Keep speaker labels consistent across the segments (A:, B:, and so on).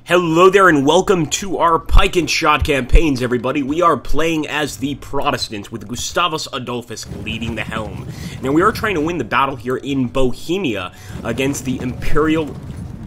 A: Hello there and welcome to our Pike and Shot campaigns, everybody. We are playing as the Protestants with Gustavus Adolphus leading the helm. Now we are trying to win the battle here in Bohemia against the Imperial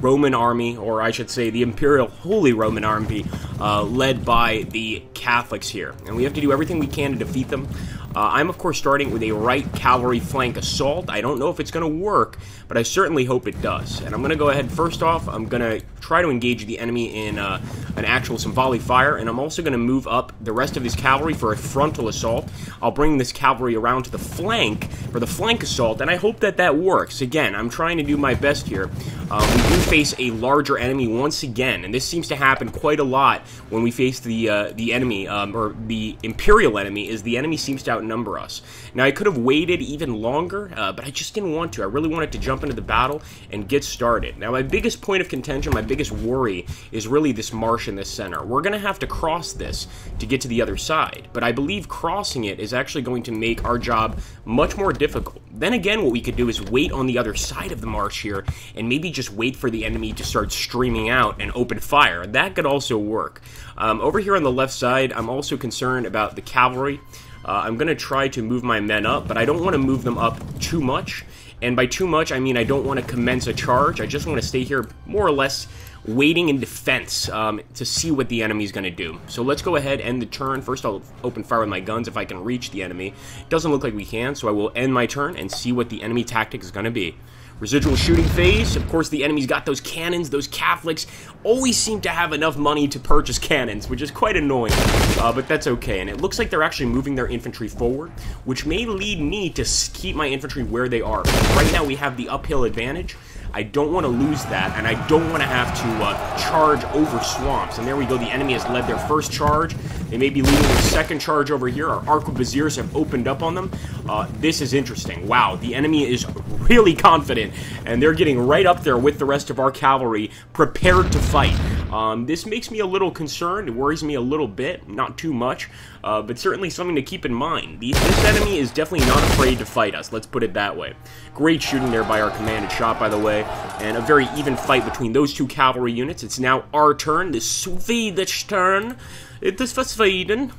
A: Roman army, or I should say the Imperial Holy Roman army, led by the Catholics here. And we have to do everything we can to defeat them. I'm, of course, starting with a right cavalry flank assault. I don't know if it's going to work, but I certainly hope it does. And I'm going to go ahead, first off, I'm going to try to engage the enemy in some volley fire, and I'm also going to move up the rest of this cavalry for a frontal assault. I'll bring this cavalry around to the flank for the flank assault, and I hope that that works. Again, I'm trying to do my best here. We do face a larger enemy once again, and this seems to happen quite a lot when we face the enemy, or the Imperial enemy, is the enemy seems to outnumber us. Now, I could have waited even longer, but I just didn't want to. I really wanted to jump into the battle and get started. Now, my biggest point of contention, my biggest worry, is really this marsh in the center. We're going to have to cross this to get to the other side, but I believe crossing it is actually going to make our job much more difficult. Then again, what we could do is wait on the other side of the marsh here, and maybe just wait for the enemy to start streaming out and open fire. That could also work. Over here on the left side, I'm also concerned about the cavalry. I'm going to try to move my men up, but I don't want to move them up too much. And by too much, I mean I don't want to commence a charge. I just want to stay here more or less waiting in defense to see what the enemy's going to do. So let's go ahead and end the turn. First, I'll open fire with my guns if I can reach the enemy. It doesn't look like we can, so I will end my turn and see what the enemy tactic is going to be. Residual shooting phase. Of course, the enemy's got those cannons. Those Catholics always seem to have enough money to purchase cannons, which is quite annoying, but that's okay. And it looks like they're actually moving their infantry forward, which may lead me to keep my infantry where they are. Right now, we have the uphill advantage. I don't want to lose that, and I don't want to have to charge over swamps. And there we go. The enemy has led their first charge. They may be leading their second charge over here. Our arquebusiers have opened up on them. This is interesting. Wow, the enemy is really confident, and they're getting right up there with the rest of our cavalry, prepared to fight. This makes me a little concerned. It worries me a little bit, not too much, but certainly something to keep in mind. This enemy is definitely not afraid to fight us. Let's put it that way. Great shooting there by our commanded shot, by the way. And a very even fight between those two cavalry units. It's now our turn, the Swedish turn. It is for Sweden.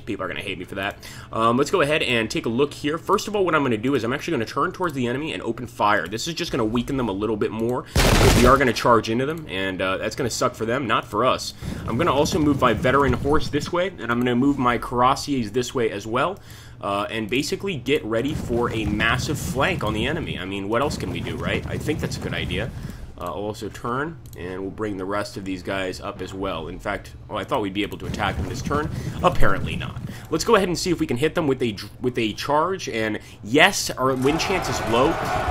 A: People are going to hate me for that. Let's go ahead and take a look here. First of all, what I'm going to do is I'm actually going to turn towards the enemy and open fire. This is just going to weaken them a little bit more, because we are going to charge into them, and that's going to suck for them, not for us. I'm going to also move my veteran horse this way, and I'm going to move my cuirassiers this way as well. And basically get ready for a massive flank on the enemy. I mean, what else can we do, right? I think that's a good idea. I'll also turn, and we'll bring the rest of these guys up as well. In fact, I thought we'd be able to attack them this turn. Apparently not. Let's go ahead and see if we can hit them with a charge. And yes, our win chance is low,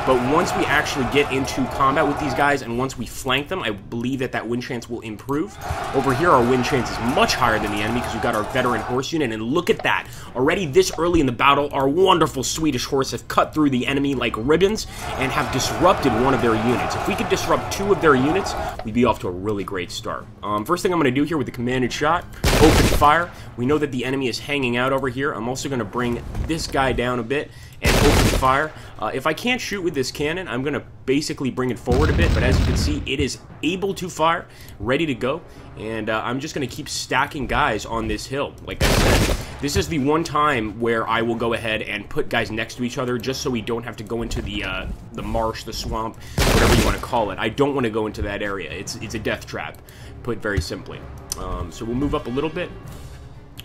A: but once we actually get into combat with these guys, and once we flank them, I believe that win chance will improve. Over here, our win chance is much higher than the enemy, because we've got our veteran horse unit, and look at that. Already this early in the battle, our wonderful Swedish horse have cut through the enemy like ribbons, and have disrupted one of their units. If we could disrupt two of their units, we'd be off to a really great start. First thing I'm going to do here with the commanded shot, open fire. We know that the enemy is hanging out over here. I'm also going to bring this guy down a bit and open fire. If I can't shoot with this cannon, I'm going to basically bring it forward a bit, but as you can see, it is able to fire, ready to go, and I'm just going to keep stacking guys on this hill. Like I said, this is the one time where I will go ahead and put guys next to each other, just so we don't have to go into the marsh, the swamp, whatever you want to call it. I don't want to go into that area. It's a death trap, put very simply. So we'll move up a little bit.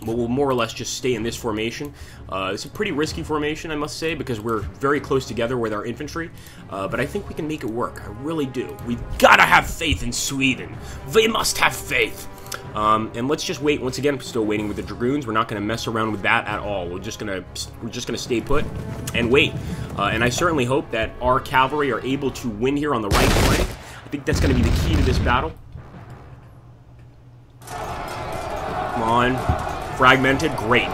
A: But we'll more or less just stay in this formation. It's a pretty risky formation, I must say, because we're very close together with our infantry. But I think we can make it work. I really do. We've got to have faith in Sweden. We must have faith. And let's just wait. Once again, I'm still waiting with the dragoons. We're not going to mess around with that at all. We're just gonna stay put and wait. And I certainly hope that our cavalry are able to win here on the right flank. I think that's going to be the key to this battle. Come on. Fragmented, great.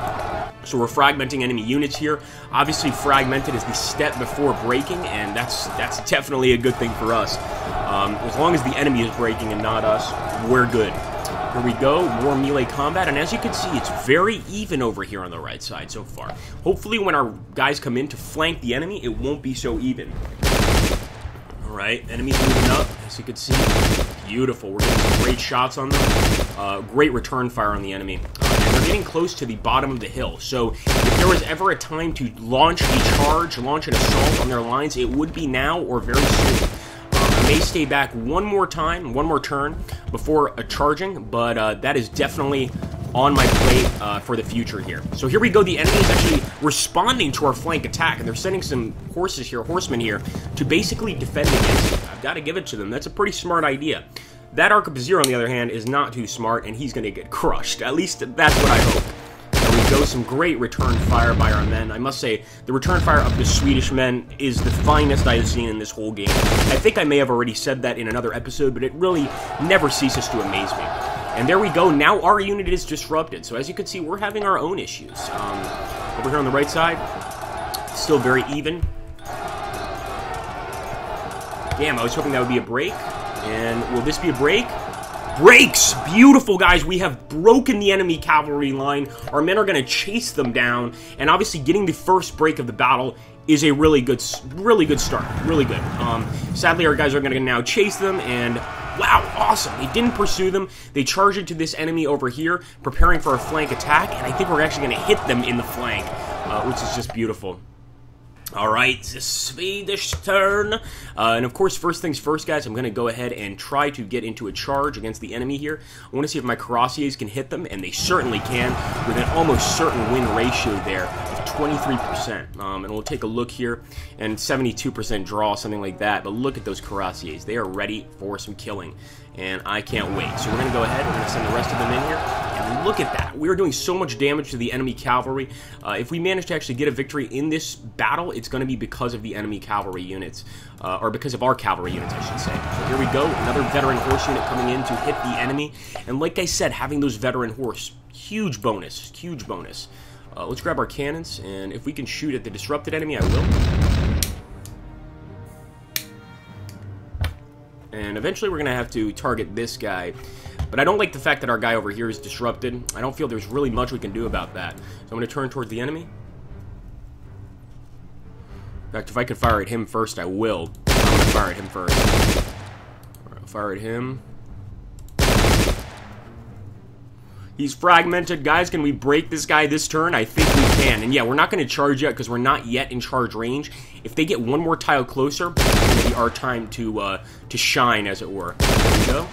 A: So we're fragmenting enemy units here. Obviously, fragmented is the step before breaking, and that's definitely a good thing for us. As long as the enemy is breaking and not us, we're good. Here we go, more melee combat, and as you can see, it's very even over here on the right side so far. Hopefully when our guys come in to flank the enemy, it won't be so even. Alright, enemies moving up, as you can see. Beautiful, we're getting some great shots on them. Great return fire on the enemy. And they're getting close to the bottom of the hill, so if there was ever a time to launch a charge, launch an assault on their lines, it would be now or very soon. I may stay back one more time, one more turn before charging, but that is definitely on my plate for the future here. So here we go, the enemy is actually responding to our flank attack, and they're sending some horsemen here, to basically defend against it. I've got to give it to them. That's a pretty smart idea. That Arquebusier, on the other hand, is not too smart, and he's going to get crushed. At least that's what I hope. There we go, some great return fire by our men. I must say, the return fire of the Swedish men is the finest I have seen in this whole game. I think I may have already said that in another episode, but it really never ceases to amaze me. And there we go, now our unit is disrupted. So as you can see, we're having our own issues. Over here on the right side, still very even. Damn, I was hoping that would be a break. And will this be a break? Breaks! Beautiful, guys. We have broken the enemy cavalry line. Our men are going to chase them down. And obviously getting the first break of the battle is a really good start. Really good. Sadly, our guys are going to now chase them, and wow, awesome. They didn't pursue them. They charged into this enemy over here, preparing for a flank attack, and I think we're actually going to hit them in the flank, which is just beautiful. Alright, the Swedish turn. And of course, first things first, guys, I'm going to go ahead and try to get into a charge against the enemy here. I want to see if my cuirassiers can hit them, and they certainly can, with an almost certain win ratio there of 23%. And we'll take a look here, and 72% draw, something like that. But look at those cuirassiers. They are ready for some killing, and I can't wait. So we're going to go ahead, we're going to send the rest of them in here, and look at that. We're doing so much damage to the enemy cavalry. If we manage to actually get a victory in this battle, it's going to be because of the enemy cavalry units, or because of our cavalry units, I should say. So here we go, another veteran horse unit coming in to hit the enemy, and like I said, having those veteran horse, huge bonus, huge bonus. Let's grab our cannons, and if we can shoot at the disrupted enemy, I will. And eventually we're going to have to target this guy. But I don't like the fact that our guy over here is disrupted. I don't feel there's really much we can do about that. So I'm going to turn towards the enemy. In fact, if I could fire at him first, I will. I'm going to fire at him first. Alright, I'll fire at him. He's fragmented. Guys, can we break this guy this turn? I think we can. And yeah, we're not going to charge yet because we're not yet in charge range. If they get one more tile closer, it's going to be our time to shine, as it were. There we go.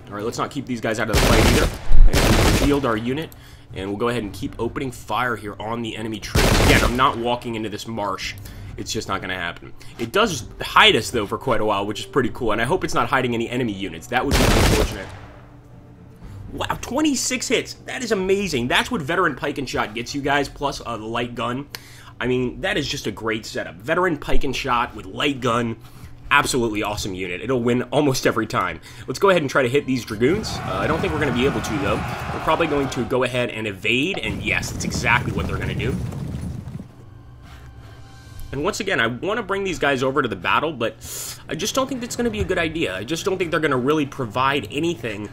A: Alright, let's not keep these guys out of the fight either. And we've revealed our unit. And we'll go ahead and keep opening fire here on the enemy troops. Again, I'm not walking into this marsh. It's just not going to happen. It does hide us, though, for quite a while, which is pretty cool. And I hope it's not hiding any enemy units. That would be unfortunate. Wow, 26 hits. That is amazing. That's what veteran pike and shot gets you guys, plus a light gun. I mean, that is just a great setup. Veteran pike and shot with light gun. Absolutely awesome unit. It'll win almost every time. Let's go ahead and try to hit these dragoons. I don't think we're going to be able to, though. We're probably going to go ahead and evade, and yes, that's exactly what they're going to do. And once again, I want to bring these guys over to the battle, but I just don't think that's going to be a good idea. I just don't think they're going to really provide anything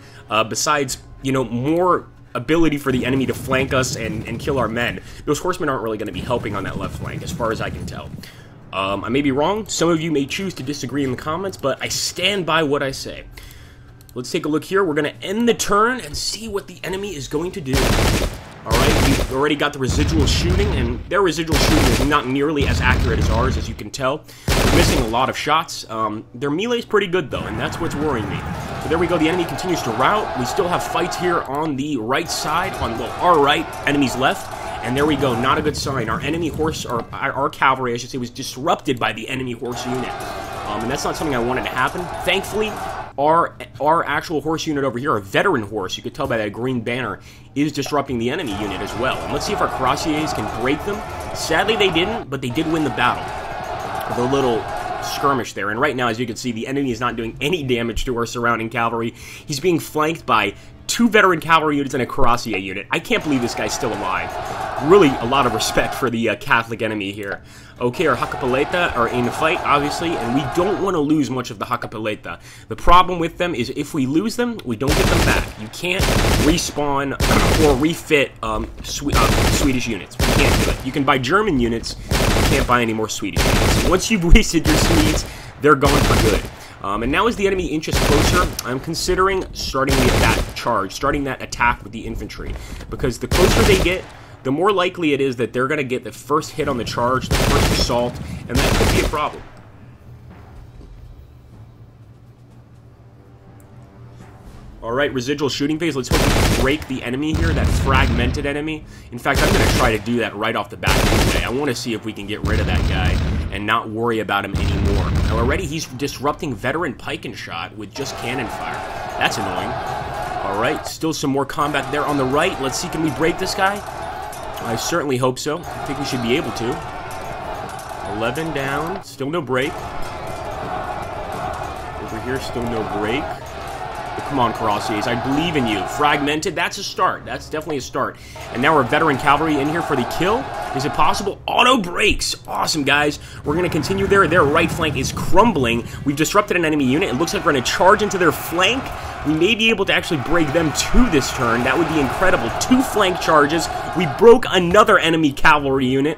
A: besides, you know, more ability for the enemy to flank us and kill our men. Those horsemen aren't really going to be helping on that left flank, as far as I can tell. I may be wrong. Some of you may choose to disagree in the comments, but I stand by what I say. Let's take a look here. We're going to end the turn and see what the enemy is going to do. Alright, we've already got the residual shooting, and their residual shooting is not nearly as accurate as ours, as you can tell. They're missing a lot of shots. Their melee's pretty good, though, and that's what's worrying me. So there we go, the enemy continues to rout. We still have fights here on the right side, on, well, our right, enemy's left. And there we go, not a good sign. Our enemy horse, or our cavalry, I should say, was disrupted by the enemy horse unit. And that's not something I wanted to happen. Thankfully, our actual horse unit over here, a veteran horse, you could tell by that green banner, is disrupting the enemy unit as well. And let's see if our cuirassiers can break them. Sadly, they didn't, but they did win the battle. The little skirmish there. And right now, as you can see, the enemy is not doing any damage to our surrounding cavalry. He's being flanked by 2 2 veteran cavalry units and a cuirassier unit. I can't believe this guy's still alive. Really, a lot of respect for the Catholic enemy here. Okay, our Hakapaleta are in the fight, obviously, and we don't want to lose much of the Hakapaleta. The problem with them is if we lose them, we don't get them back. You can't respawn or refit Swedish units. You can't do it. You can buy German units, you can't buy any more Swedish units. Once you've wasted your Swedes, they're gone for good. And now as the enemy inches closer, I'm considering starting that charge, starting that attack with the infantry. Because the closer they get, the more likely it is that they're going to get the first hit on the charge, the first assault, and that could be a problem. Alright, residual shooting phase. Let's hope we can break the enemy here, that fragmented enemy. In fact, I'm going to try to do that right off the bat anyway. I want to see if we can get rid of that guy and not worry about him anymore. Now already he's disrupting veteran Pike and shot with just cannon fire. That's annoying. Alright, still some more combat there on the right. Let's see, can we break this guy? I certainly hope so. I think we should be able to. 11 down. Still no break. Over here, still no break. But come on, Cuirassiers. I believe in you. Fragmented. That's a start. That's definitely a start. And now our veteran cavalry in here for the kill. Is it possible? Auto breaks. Awesome, guys. We're going to continue there. Their right flank is crumbling. We've disrupted an enemy unit. It looks like we're going to charge into their flank. We may be able to actually break them to this turn. That would be incredible. 2 flank charges. We broke another enemy cavalry unit.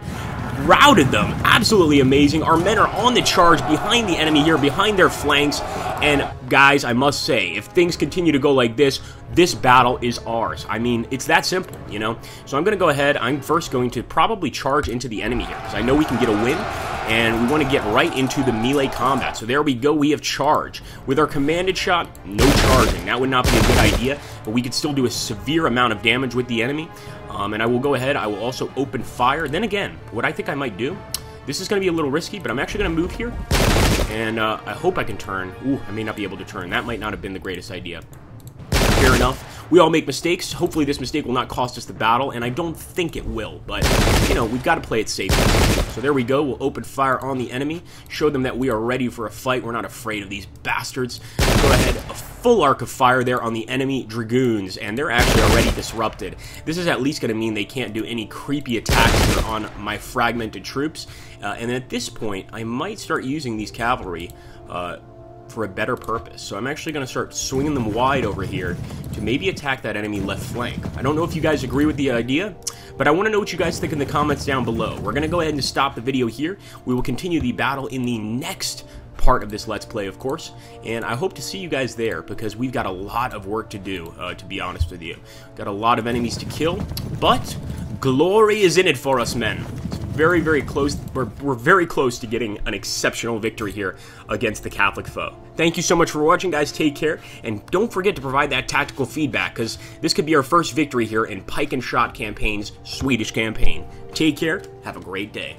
A: Routed them. Absolutely amazing. Our men are on the charge behind the enemy here, behind their flanks. And guys, I must say, if things continue to go like this, this battle is ours. I mean, it's that simple, you know? So I'm going to go ahead. I'm first going to probably charge into the enemy here, because I know we can get a win, and we want to get right into the melee combat. So there we go. We have charge. With our commanded shot, no charging. That would not be a good idea, but we could still do a severe amount of damage with the enemy. And I will go ahead. I will also open fire. Then again, what I think I might do, this is going to be a little risky, but I'm actually going to move here. And I hope I can turn. Ooh, I may not be able to turn. That might not have been the greatest idea. Fair enough. We all make mistakes. Hopefully this mistake will not cost us the battle, and I don't think it will. But, you know, we've got to play it safe. So there we go. We'll open fire on the enemy. Show them that we are ready for a fight. We're not afraid of these bastards. We'll go ahead. A full arc of fire there on the enemy dragoons, and they're actually already disrupted. This is at least going to mean they can't do any creepy attacks here on my fragmented troops. And at this point, I might start using these cavalry for a better purpose. So I'm actually going to start swinging them wide over here to maybe attack that enemy left flank. I don't know if you guys agree with the idea, but I want to know what you guys think in the comments down below. We're going to go ahead and stop the video here. We will continue the battle in the next part of this Let's Play, of course, and I hope to see you guys there, because we've got a lot of work to do, to be honest with you. Got a lot of enemies to kill, but glory is in it for us, men. Very, very close. We're very close to getting an exceptional victory here against the Catholic foe. Thank you so much for watching, guys. Take care, and don't forget to provide that tactical feedback, because this could be our first victory here in Pike and Shot Campaign's Swedish campaign. Take care. Have a great day.